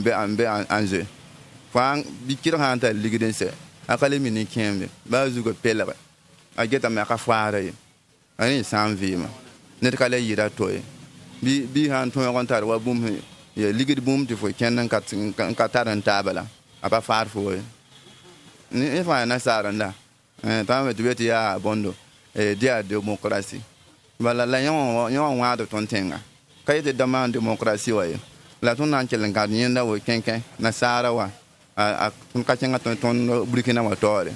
be anje fan bi kira hanta ligue se akale mini kembe ba zugo pelere a geta me ka faare ani san vie ma ne kala yira toy bi han to kontar wa bum ye ligue bum ti fo kenan ka taran tabala apa faar fo ni fa na saranda tama tibeti ya bondo dia démocratie bala la yon wa de tontenga kay de demande démocratie wa la ton nan kelen ka ni ndawo kenken na sara wa a ton ka cenga ton Burkina wa tore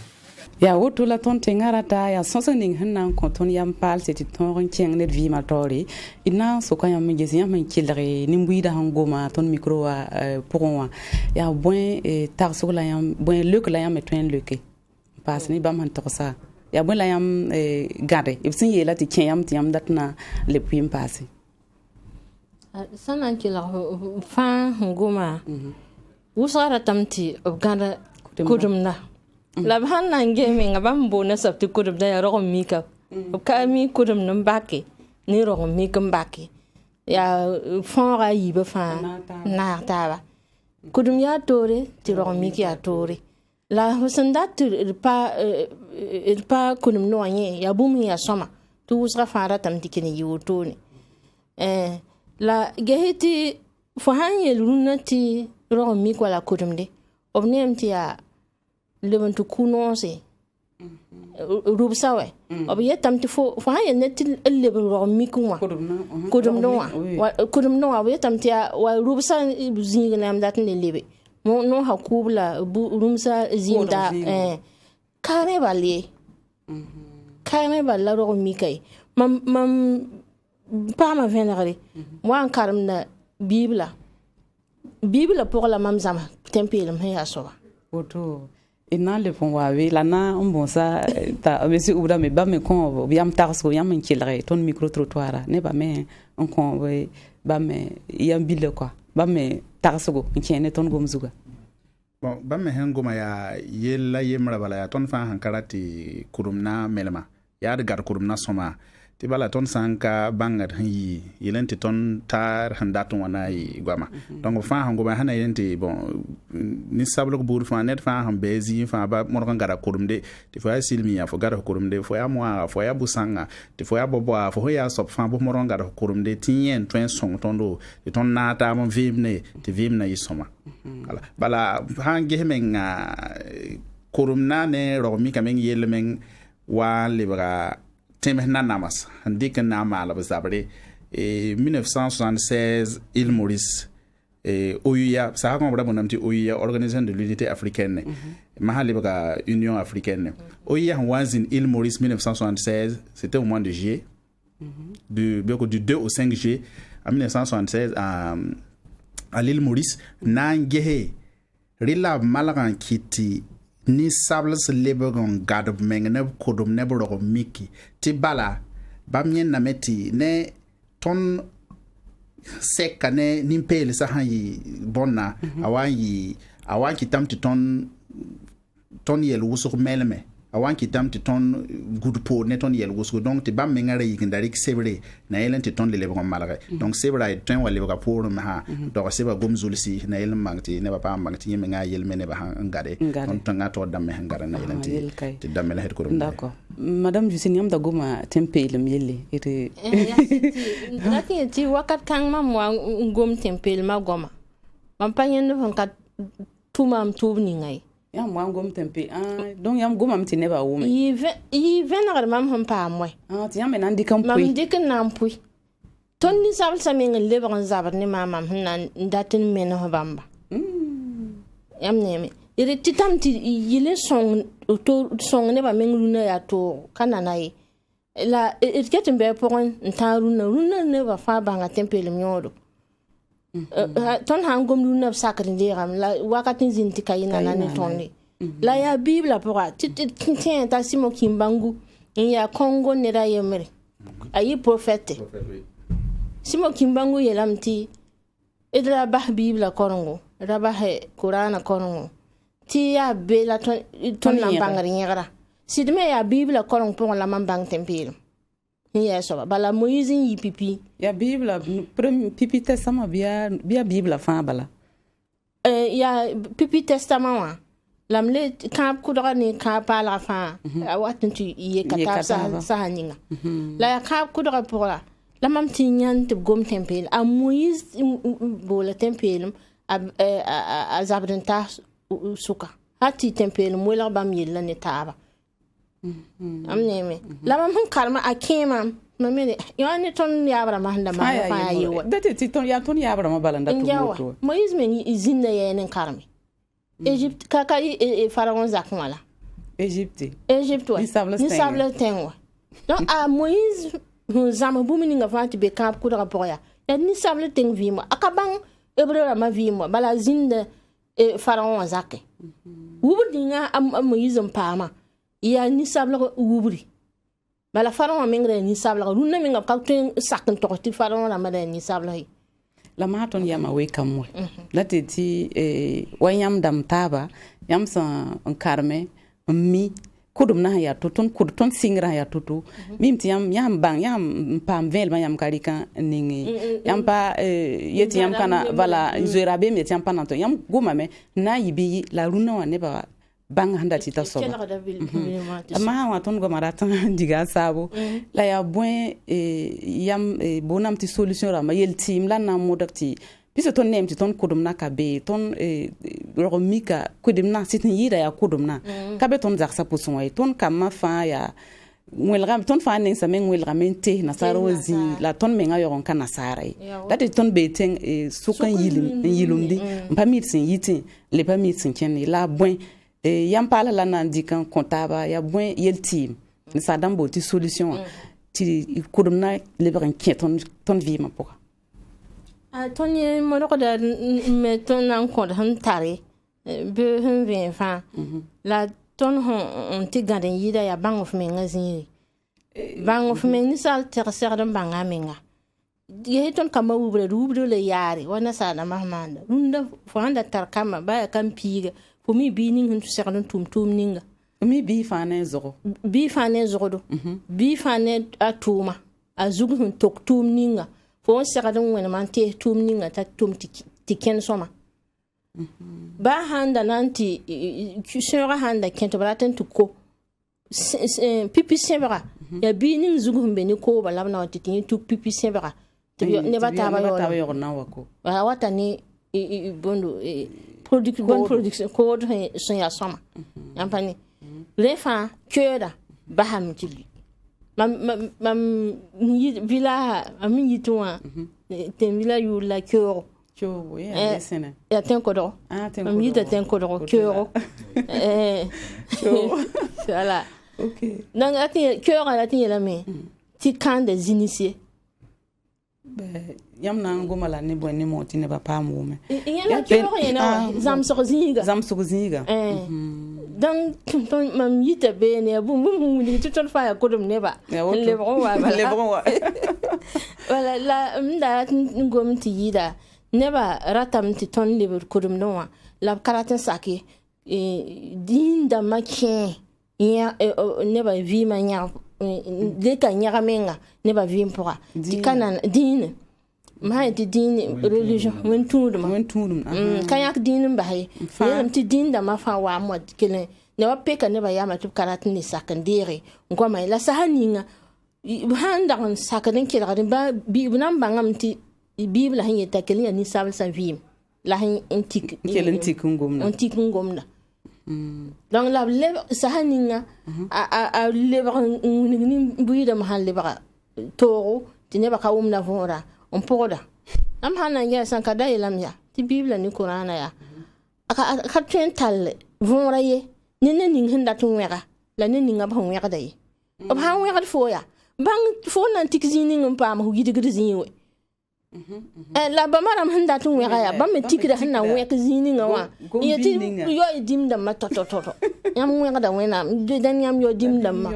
ya woto la ton tengarata ya sonsoning hanan ko ton yam pal seti ton keng net vi ma tore ina so kan yam ngezi yam kilre ni mbuida hangoma ton micro wa pour ya bon tar so la yam bon lek la yam etwen leke pas ni bam han to sa ya bon la yam gade ibsin yela ti kiyam ti yam datna le puim passé sanan ki la fa ngoma usara tamti ganda kudumna la ban nan geme ngabam bona sabti kudum da ya ro mika ka mi kudum nan bake ni ro mi kan bake ya fon yi ba fa na ta kudum ya tore ti ro mi ki ya tore la husndat il pa kudum no anye ya bum ya soma tu usra fara tamti kini yutoni la gehiti fo hanye lunati ro mi ko la kudumde obnem ti ya leben to kunose rub sawe ob yetam ti fo ha yene ti leben ro mi kuma kudum no wa yetam ti ya wa rub sa zinga nam dat ne lebe mo no ha kubla rumsa zinda kare balla ro mi kai mam pa ma venere mo an karam na bibla pour la mam zama tempelum he asoba oto ina le fon wawe lana mbonsa ta besi ubra me ba me kon biam tarso yam nkilre ton micro trottoir ne ba me on kon ba me yam bile quoi ba me tarso go nkene ton gomzuga bon ba me hengoma ya yella yemra bala ya ton fa hankarati kurumna melma ya de gar kurumna soma ti bala ton sanka bangat yi yelenti ton tar handaton wana yi gwama donc fa hango ba hana yelenti bon ni sablo bur fa net fa han bezi fa ba morgan gara kurumde ti fa silmi ya fo gara kurumde fo ya moa fo ya busanga ti fo ya bobo fo ya sop fa bo morgan gara kurumde ti yen twen song tondo ti ton nata mon vimne ti vimna yi soma ala bala hange menga kurumna ne romi kamen yelmen wa libra Tim Namas, Dick Nama Bazabre, 1976, Île Maurice, OUA, ça a compris OUA, Organisation de l'Unité africaine, Mahalibaga, Union africaine. OUA was in Île Maurice 1976, c'était au mois de juillet, du 2 au 5 juillet, en 1976, à l'île Maurice, Nangehe, Rila Malagan Kitty. Ni sables lebegon gadab mengne kodum ne boro miki ti bala bamyen na meti ne ton seka ne nimpele sa hayi bonna awan ki tamti ton yel wusuk melme awan ki tamti ton gudpo ne ton yel wusuk donc ti bam mengare yigindari sebre na yelen ti ton lebegon malaga donc sebra ton wale ka pour ma ha do seba gomzulsi na yel mangti ne ba pa mangti yeme nga yel mene ba ngade on tanga to damme ngara na yelen ti damme la het ko d'accord madame Justine yam da goma tempel yelle ete lati ti wakat kan ma mo ngom tempel ma goma mam panyen no kan tumam tubni ngai yam mo ngom tempe donc yam goma mti ne ba wumi yi venar mam hon pa moy ti yam nan dikam mam dikan nan pui ton ni sabal sa men le ban zabar ni mamam nan datin men ho bamba yam neme ire titam ti yile song ne ba men runa ya to kananai la it get be pon runa ne ba fa banga tempel myodo ton hangom runa sakrin diram la wakatin zinti kayina nan tonni la ya bibla pora titin ta simo kimbangu ya Congo ne da yemre ayi prophète simo kimbangu yelamti idra bah bibla korongo raba he qur'ana korongo ti ya bela ton nambangar nyara sidme ya bibla korong pon la mambang tempil ya so bala Moïse yi pipi ya bibla premier pipi testament bia bibla fa bala ya pipi testament wa lamle kamp kudra ni ka pala fa awatin tu ye kata sa haninga la kamp kudra pora la mam ti nyan te gom tempel a Moïse bola tempel a zabdenta suka hati tempel mo la bam yella ne taba amneme la mam karma akema mamele yani ton yabra mahanda ma fa yewa dete ti ton yabra ma balanda to Moïse men izinda yenen karmi Egypte kaka pharaon zakmala Egypte wa ni sable tenwa donc a Moïse zama bumini nga vanti be kamp kudra poya ya ni sable teng vimo akabang ebrera ma vimo bala zinda pharaon zakke wubri nga am Moïse mpama ya ni sable wubri bala pharaon mengre ni sable runna menga ka ten sakin to ti pharaon la ma ni sable la maton yama we kamwe la teti wanyam dam taba yam san karme mi kudum na ya tutun kudton singra ya tutu mimti yam bang yam pam vel yam karika ningi yam pa yeti yam kana bala zerabe mi yam pa nanto yam goma me na yibi la runa wa ne ba bang handa tita so ma wa ton goma ratan diga sabo la ya buen yam bonam ti solution ra ma yel team la na modakti pisa ton nem ti ton kudumna ka be ton romika kudumna sitin yida ya kudumna ka be ton zaksa pusun wai ton kama fa ya welgam ton fa nen samen welgam te na sarozi la ton menga yoron kana sarai that is ton beten sukan yilumdi pamit sin yitin le pamit sin ken la buen yam pala la nan dikan kontaba ya buen yel team ni sadam boti solution ti kudumna le baran ton vie ma poka ton ye mo ko da me ton nan ko han tare be hun vin fa la ton on ti gaden yida ya bang of menga zini bang of men ni sal ter ser dan banga menga ye ton kama ubre le yari wana sa na mahmanda runda fo anda tar kama ba kan piga fo mi bi ning hun ser dan tum ninga mi bi fa ne zo do bi fa ne atuma azugu hun tok tum ninga fo ser dan wena man te tum ninga ta tum ti ken soma ba handa nanti sura handa kento braten to ko pipi sebra ya binin zugu humbe ni ko ba labna wati tin tu pipi sebra ne ba ta ba yo na wako wata ni bondo production ko do son ya soma yampani lefa kyoda ba ham ti mam vila ami yitwa tem vila yu la kyo ya tenko do mi da tenko do kyo voilà ok donc ati kyo ala ti la me ti kan des initiés yam na ngoma la ne bonni moti ne ba pam wo me ya kyo yana zam so zinga donc ton mam yita be ne bu mu ni ti ton fa ya kodum ne ba le bon wa voilà la mda ngom ti yida neba ratam ti ton liber kudum noa la karaten saki din da makin ya neba vi ma nya de ka nya menga neba vi mpora ti kana din ma ti din religion wen tudum kayak din ba hay ne ti din da ma fa wa mo kelen ne wa peka neba ya ma tu karaten ni sakandire ngoma la sahaninga handa on sakaden kira ba bi bunan bangam ti Bible hin yeta kelin ni sabal sa vim la hin antik ngomna donc la le sa haninga a le ba ni buida mahal le ba toro tine ba ka umna vora on poda am hanan ya san kada ilam ya ti Bible ni Qur'ana ya aka tren tal vora ye ni ning hinda tun wera la ni ninga ba wera dai ob han wera fo ya bang fo nan tikzini ngam pa ma hu gidigri zinwe la ba maram handa tun wega ya ba me tikira hana wega zini ngawa yeti yo dim da ma to yam wega da wena dan yam yo dim da ma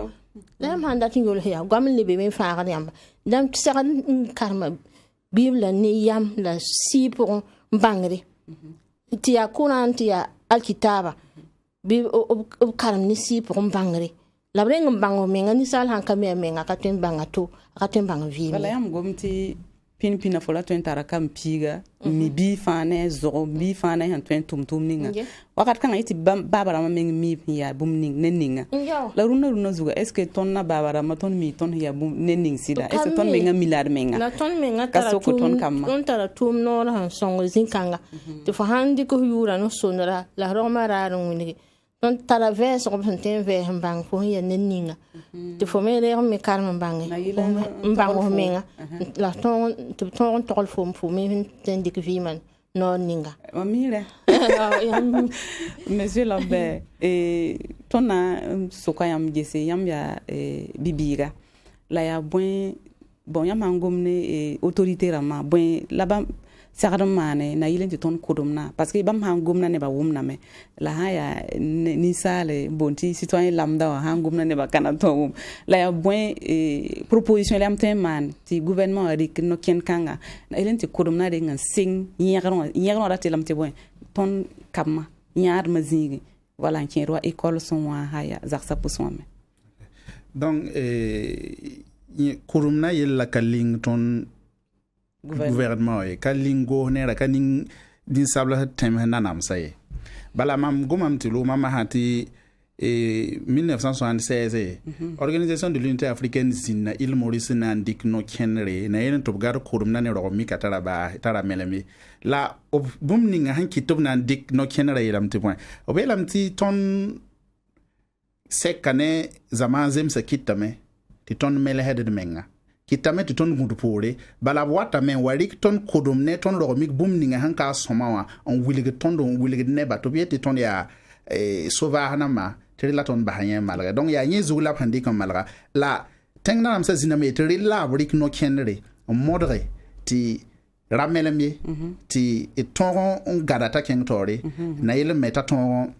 lam handa tun yo ya gam le be me faara yam dam sagan karma Bible ni yam la si pour bangre ti ya Quran ti ya alkitaba bi karam ni si pour bangre la breng bango menga ni sal han kamia menga ka ten bangato ka ten bang vi wala yam gomti pin fola to entara kam piga mi bi fane zo bi fane han to tum ninga wakat kan iti babara ma mi ya bum ning neninga la runa zuga est ce que ton na babara ma ton mi ton ya bum nening sida est ce que ton menga milad menga la ton menga tara ton tara tum no han songo zinkanga to fa handi ko yura no sonara la roma rarun ni ton tara verse ko ten ve bang fo ya neninga te fo me le me karma bang mbang menga la ton tol fo me ten dik viman no ninga mamire monsieur Lambert tona sokayam jese yam ya bibiga la ya bon yam ngomne autorité rama bon là-bas sagadam mane na yilen ti ton kodumna parce que bam hangumna ne ba wumna me la haya ni sale bonti citoyen lambda hangumna ne ba kana to la ya proposition lam man ti gouvernement rik no ken kanga na yilen ti kodumna de ngan sing yegron rati lam ti ton kamma nyar mazigi wala ken ro école son wa haya zaksa pour me donc kodumna yella kaling ton gouvernement e kalingo nera kaning din sabla tem nanam saye bala mam gomam ti lo mama hati et 1976 organisation de l'unité africaine zina il Maurice nandik no kenre na yen to gar kurum na ne ro mi katara ba tara melemi la bum ni nga han kitub nandik no kenre yelam ti point o belam ti ton sekane zaman zem se kitame ti ton mele hede de menga kitame ti ton gundu pore bala wata men warik ton kudum ne ton ro mi bum ni nga han ka somawa on wilige ton don wilige ne ba to bi ti ton ya sova hanama la ton bahanya malga donc ya nyi zula phandi kam malga la tengna nam sa ziname teri la brik no kenre modre ti ramelemi ti eton on gadata ken tori na ile meta ton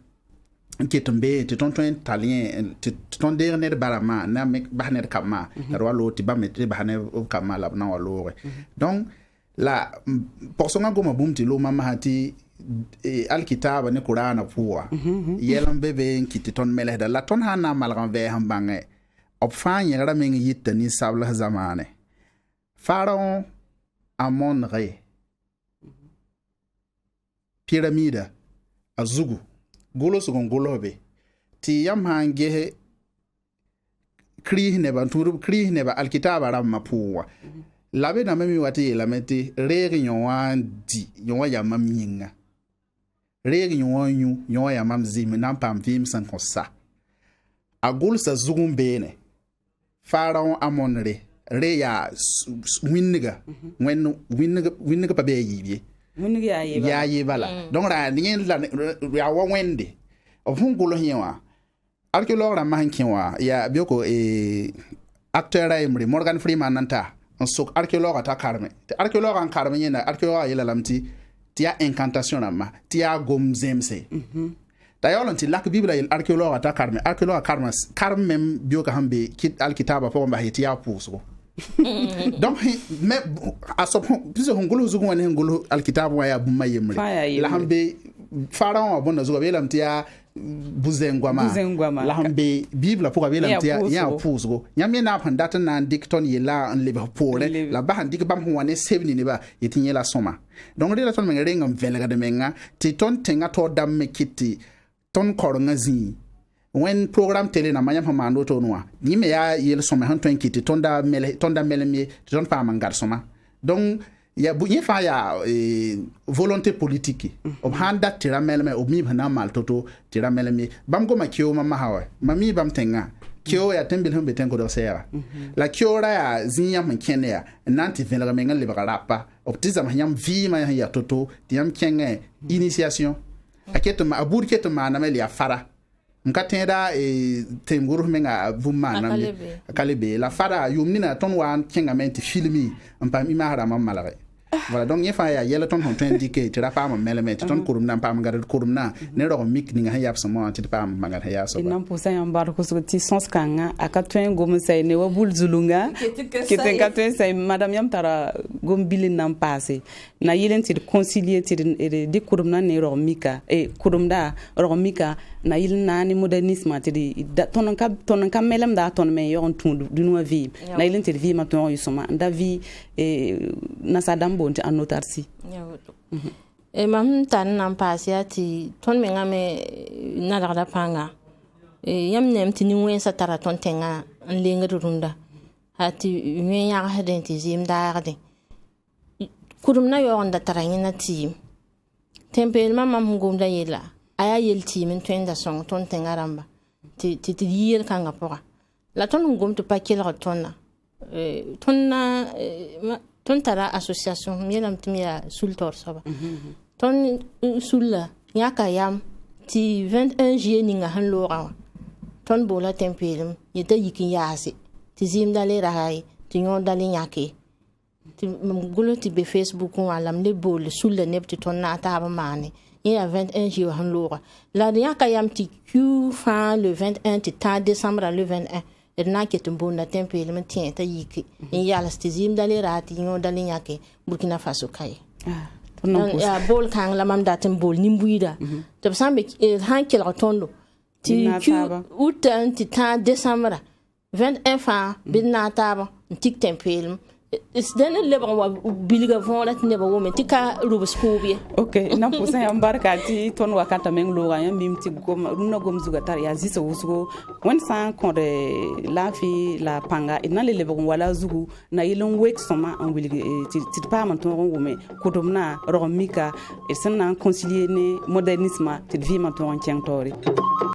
ketombe ti ton talien ti ton dernier barama na mek bahner kama ro ti ba metri bahner kama la na walo donc la porson ngoma bumti lo mama hati alkitaba ne qur'ana puwa yelam bebe nkiti ton melehda la ton hana malgan ve hambange opfan yera men yitta ni sabla zamane pharaon amon re pyramida azugu golo sugon golobe ti yam hange kri ne ba turu kri ne ba alkitaba ramma puwa labe na memi wati lameti regi nyon di nyon ya maminga regi nyon ya mamzim nan pam vim san konsa agul sa zugumbene pharaon amonre re ya winniga when winniga pa be yibie winniga ya yibala donc ra nyen la ya wa wende of hungulo hiwa arkeologue ra mahankinwa ya bioko acteur Emery Morgan Freeman nanta on sok arkeologue ata karme arkeologue an karme yena arkeologue yela lamti tia incantation ma tia gomzemse d'ailleurs on lak bible il arkeologue ata karme arkeologue karme même bio ka hambe kit alkitaba fo ba tia puso donc mais a so biso ngolo zugo wane ngolo alkitaba wa ya bumma yemre la hambe pharaon abonna zugo belam tia buzengwama la hambe bible pour belam tia ya puso nyamye na pandata na dicton yela en lebe pole la ba handik bam wane 70 ne ba yetinye la soma donc de la ton menga velga de menga ti ton tenga to dam me kiti ton koronga zi when program tele na manyam hamando to noa ni me ya yel soma han ton kiti tonda mele mi ton fa mangar soma donc ya bu fa ya volonté politique ob handa tira mele me ob mi bana mal toto tira mele mi bam go ma kio mama hawa mami bam tenga kio ya tembil humbe tenko do sera la kio ra ya zinya man kene ya nanti venga menga le bagarapa ob tizam hanyam vi ma ya toto tiam kenge initiation aketo ma abur keto ma na mele ya fara nkatenda temguru menga bumma na kalebe la fara yumni na ton wan kenga menti filmi ampam imara mamala voilà donc yefa ya yela ton hon indiqué tira pa ma melemet ton kurum na pa ma gar kurum na ne ro mik ninga ya so mo tira pa ma gar ya so ba nan posa yan bar ko so ti sens kanga aka twen gom say ne wa bul zulunga kete ka twen say madame yam tara gom bilin nan passé na yilen ti concilier ti de kurum na ne ro mika kurum da ro mika na yil na ni modernisme ti ton ka melem da ton me yon tun du no vie na yilen ti vie ma ton yusoma da vie na sadam bonti anotarsi mam tan nan pasia ti ton me ngame na da panga yam nem ti ni wensa tara ton tenga an lenga runda hati me ya haden ti zim da haden kurum na yo onda tara ni na ti tempel mam ngum da yela aya yel ti min twenda song ton tenga ramba ti yel kanga pora la ton ngum to pakela tonna tonna ton tara association mielam timia sultor saba ton sulla yaka yam ti 21 juillet ninga han lora ton bola tempelum yeta yikin yasi ti zim dale rahay ti nyon dale nyake ti mgulo ti be facebook on alam le bol sulla nepti ton na taba mane ya 21 juillet han lora la yaka yam ti q fin le 21 ti 3 décembre le 21 na ke tumbo na tempel men tien ta yiki in yala stizim dale rati no dale nyake Burkina Faso kai ya bol kan la mam datem bol nimbuida to sambe han kel rotondo ti utan ti ta décembre 21 fa bin na taba tik tempel dana lebg wa bilga võora tɩ nebã wome tɩ ka rʋbs koob ye. Ok, nan pʋsẽ yãmb barka tɩ tõnd wakata meng loogã yãmb mim tɩ rũnã gom zugã tar yaa zɩsg wʋsgo wẽnd sã n kõd laafɩ la pãnga d na le lebg n wala zugu na yɩl n wek sõma n wilg tɩ d paam n tõog n wʋme kʋdmna rog n mika d sẽn na n concilier ne modernismã tɩ d vɩɩmã tõog n kẽng taoore.